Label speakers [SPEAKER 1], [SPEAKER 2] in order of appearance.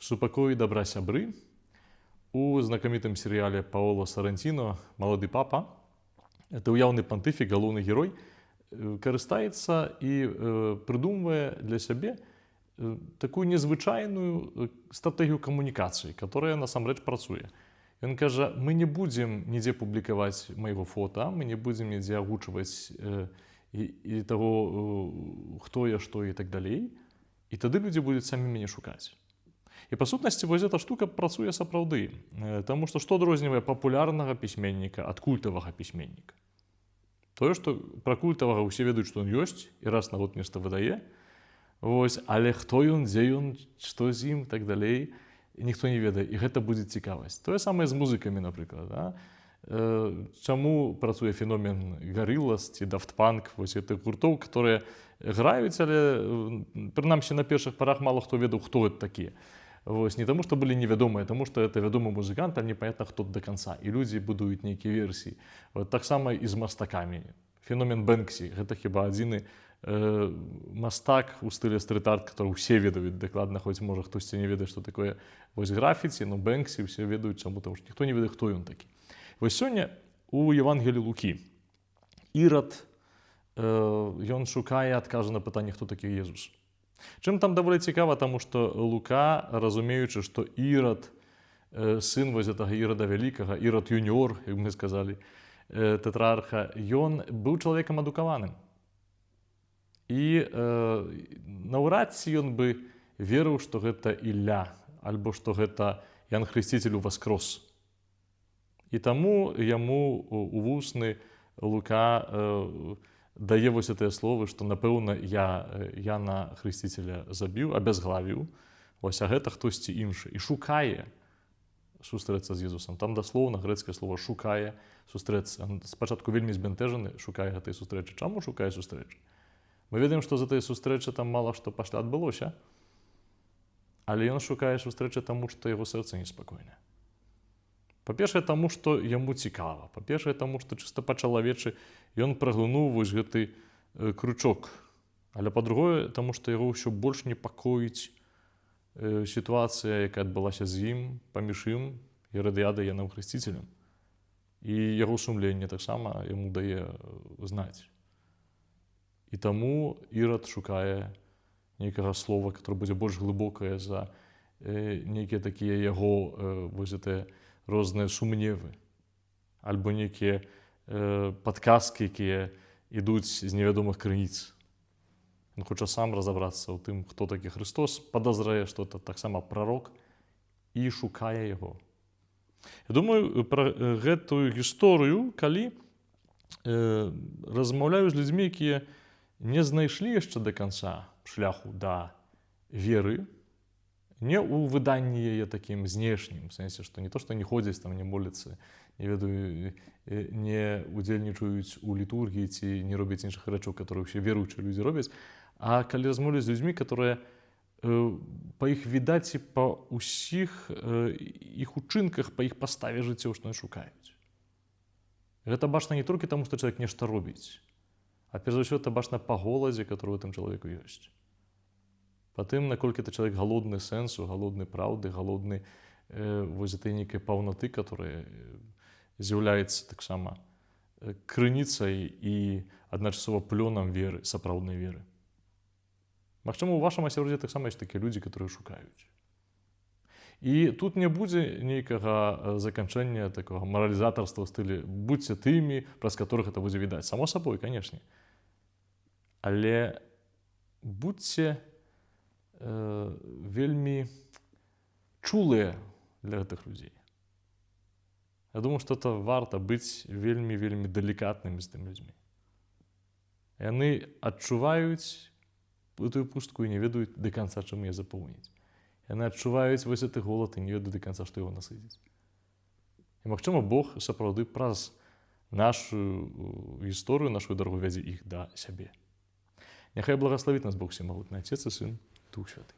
[SPEAKER 1] Супакой добра сябры. У знакамітым серыяле Паоло Сарантіно «Малады папа» это ўяўны пантыфік, галоўны герой, карыстаецца і прыдумвае для сябе такую незвычайную стратэгію камунікацыі, которая насамрэч працуе. Ён кажа, мы не будзем нідзе публікаваць майго фота, мы не будзем нідзе агучваць і таго, хто я, што і так далей. І тады людзі будуць самі мяне шукаць. І па сутнасці вось эта штука працуе сапраўды, таму што адрознівае папулярнага пісьменніка ад культавага пісьменніка? Тое, што пра культавага ўсе ведаюць, што ён ёсць і раз на год нешта выдае, але хто ён, дзе ён, што з ім, так далей, ніхто не ведае, і гэта будзе цікавасць. Тое самае з музыкамі, напрыклад. Чаму працуе феномен Gorillaz ці Daft Punk, вось гэтых гуртоў, которые граюць, але прынамсі на першых парах мала хто ведаў, хто гэта такія. Не таму, што былі невядомыя, таму што это вядомы музыкант, але непонятна, хто да канца. І людзі будуюць нейкія версіі. Таксама і з мастакамі. Феномен Бэнксі. Гэта хіба адзіны мастак у стылі стрит-арт, который ўсе ведаюць дакладна, хоць можа хтосьці не ведае, што такое графіці, но Бэнксі ўсе ведаюць, чаму, таму што ніхто не ведае, хто ён такі. Вось сёння у Евангеліі Лукі Ірад, ён шукае, адкажа на пытанне, хто такі Езус. Чым там даволі цікава, таму што Лука, разумеючы, што Ірад, сын вось гэтага Ірада Вялікага, Ірад юніор, як мы сказалі, тэтрарха, ён быў чалавекам адукаваным. І наўрад ці ён бы верыў, што гэта Ілля, альбо што гэта Ян Хрысціцель уваскрос. І таму яму у вусны Лука дае вось гэтыя словы, што, напэўна, я Яна Хрысціцеля забіў, абязглавіў, а гэта хтосьці іншы. І шукае сустрэцца з Езусам. Там даслоўна грэцкае слово «шукае» сустрэцца. Спачатку вельмі збянтэжаны, шукае гэтай сустрэчы. Чаму шукае сустрэчы? Мы ведаем, што з гэтай сустрэчы там мала што пасля адбылося, але ён шукае сустрэчы таму, што яго сэрца неспакойнае. Па-першае, таму, што яму цікава. Па-першае, таму, што чыста па-чалавечы ён праглынуў вось гэты крючок. Але па-другое, таму, што яго ўсё больш непакоіць сітуацыя, якая адбылася з ім, паміж ім, Ірадыядай і Янам Хрысціцелем. І яго сумленне таксама яму дае знаць. І таму Ірад шукае нейкага слова, которое будзе больш глыбокае за нейкія такія яго вось гэтыя розныя сумневы, альбо нейкія падказкі, якія ідуць з невядомых крыніц. Ён хоча сам разабрацца ў тым, хто такі Христос, падазрае, што это таксама прарок, і шукае яго. Я думаю пра гэтую гісторыю, калі размаўляю з людзьмі, якія не знайшлі яшчэ да канца шляху да веры, не ў выданні яе такім знешнім, в сэнсе, што не то, што не ходзяць, там, не моляцца, не ведаю, не удзельнічаюць у літургіі ці не робяць іншых рэчаў, которые ўсе веруючыя людзі робяць, а калі размаўляюць з людзьмі, которые па іх відаць і па ўсіх іх учынках, па іх паставе жыццёў, што яны шукаюць. Гэта бачна не толькі таму, што чалавек нешта робіць, а перш за ўсё это бачна па голадзе, который у тым чалавеку ёсць. Па тым, наколькі ты чалавек галодны сэнсу, галодны праўды, галодны вось гэтай нейкай паўнаты, которая з'яўляецца таксама крыніцай і адначасова плёнам веры, сапраўднай веры. Магчыма, у вашым асяроддзі таксама ёсць такія людзі, которые шукаюць. І тут не будзе нейкага заканчэння такога маралізатарства ў стылі «будьце тымі, праз которых это будзе відаць». Само сабой, канешне. Але будьце вельмі чулыя для гэтых людзей. Я думаю, што это варта быць вельмі далікатнымі з тымі людзьмі. Яны адчуваюць гэтую пустку і не ведаюць да канца, чым яе запоўніць. Яны адчуваюць вось гэты голад і не ведаюць да канца, што яго насыціць. І, магчыма, Бог сапраўды праз нашу гісторыю, нашу дарогу вядзе іх да сябе. Няхай благаславіць нас Бог Всемагутны, Отец і Сын, Дух Святы.